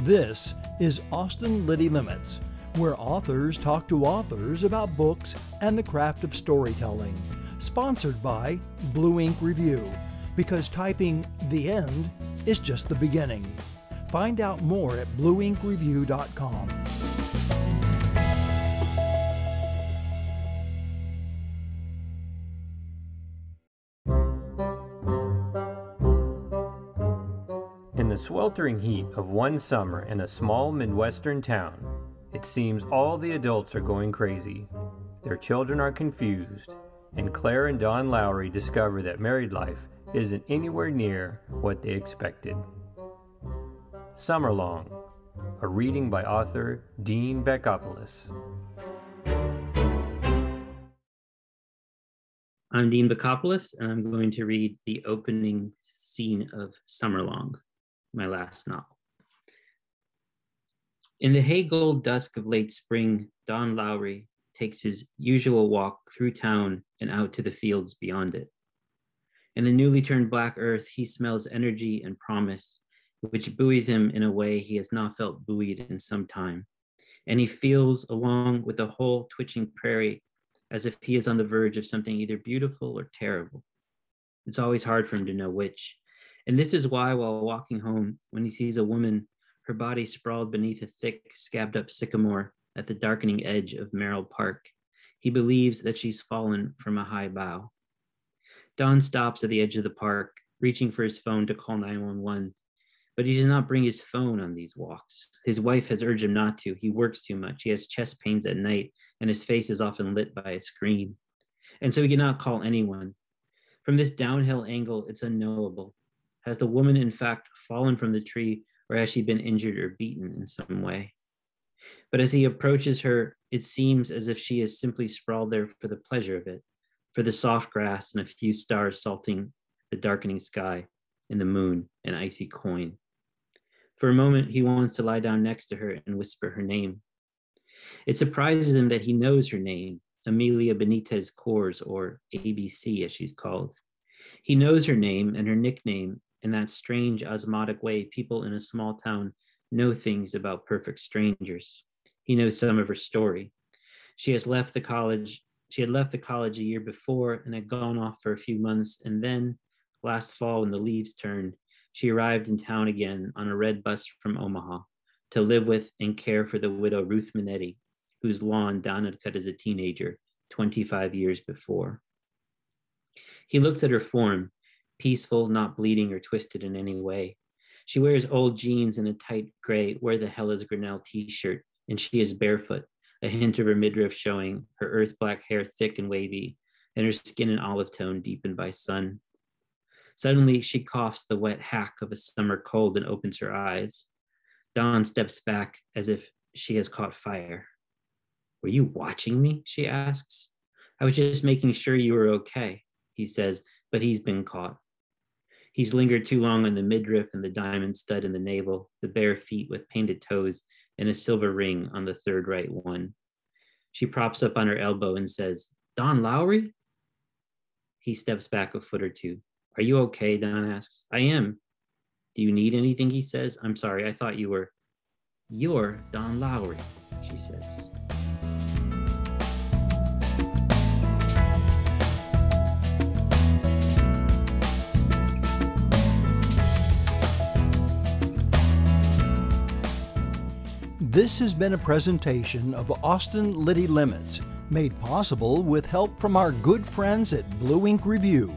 This is Austin Liddy Limits, where authors talk to authors about books and the craft of storytelling. Sponsored by Blue Ink Review, because typing "the end" is just the beginning. Find out more at blueinkreview.com. In the sweltering heat of one summer in a small Midwestern town, it seems all the adults are going crazy. Their children are confused, and Claire and Don Lowry discover that married life isn't anywhere near what they expected. SUMMERLONG, a reading by author Dean Bakopoulos. I'm Dean Bakopoulos, and I'm going to read the opening scene of SUMMERLONG, my last novel. In the hay-gold dusk of late spring, Don Lowry takes his usual walk through town and out to the fields beyond it. In the newly turned black earth, he smells energy and promise, which buoys him in a way he has not felt buoyed in some time. And he feels, along with the whole twitching prairie, as if he is on the verge of something either beautiful or terrible. It's always hard for him to know which. And this is why, while walking home, when he sees a woman, her body sprawled beneath a thick, scabbed-up sycamore at the darkening edge of Merrill Park, he believes that she's fallen from a high bough. Don stops at the edge of the park, reaching for his phone to call 911, but he does not bring his phone on these walks. His wife has urged him not to. He works too much. He has chest pains at night, and his face is often lit by a screen. And so he cannot call anyone. From this downhill angle, it's unknowable. Has the woman, in fact, fallen from the tree, or has she been injured or beaten in some way? But as he approaches her, it seems as if she is simply sprawled there for the pleasure of it, for the soft grass and a few stars salting the darkening sky and the moon, an icy coin. For a moment, he wants to lie down next to her and whisper her name. It surprises him that he knows her name, Amelia Benitez Coors, or ABC as she's called. He knows her name and her nickname in that strange osmotic way people in a small town know things about perfect strangers. He knows some of her story. She had left the college a year before and had gone off for a few months, and then, last fall when the leaves turned, she arrived in town again on a red bus from Omaha to live with and care for the widow Ruth Minetti, whose lawn Don had cut as a teenager 25 years before. He looks at her form, peaceful, not bleeding or twisted in any way. She wears old jeans and a tight gray "Where the hell is Grinnell" t-shirt, and she is barefoot, a hint of her midriff showing, her earth black hair thick and wavy, and her skin an olive tone deepened by sun. Suddenly, she coughs the wet hack of a summer cold and opens her eyes. Dawn steps back as if she has caught fire. "Were you watching me?" she asks. "I was just making sure you were okay," he says, but he's been caught. He's lingered too long on the midriff and the diamond stud in the navel, the bare feet with painted toes, and a silver ring on the third right one. She props up on her elbow and says, "Don Lowry?" He steps back a foot or two. "Are you okay?" Don asks. "I am." "Do you need anything?" he says. "I'm sorry, I thought you were." "You're Don Lowry," she says. This has been a presentation of Austin Liddy Limits, made possible with help from our good friends at Blue Ink Review,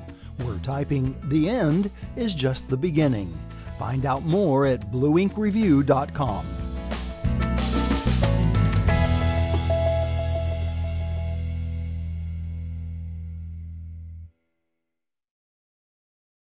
where typing "the end" is just the beginning. Find out more at blueinkreview.com.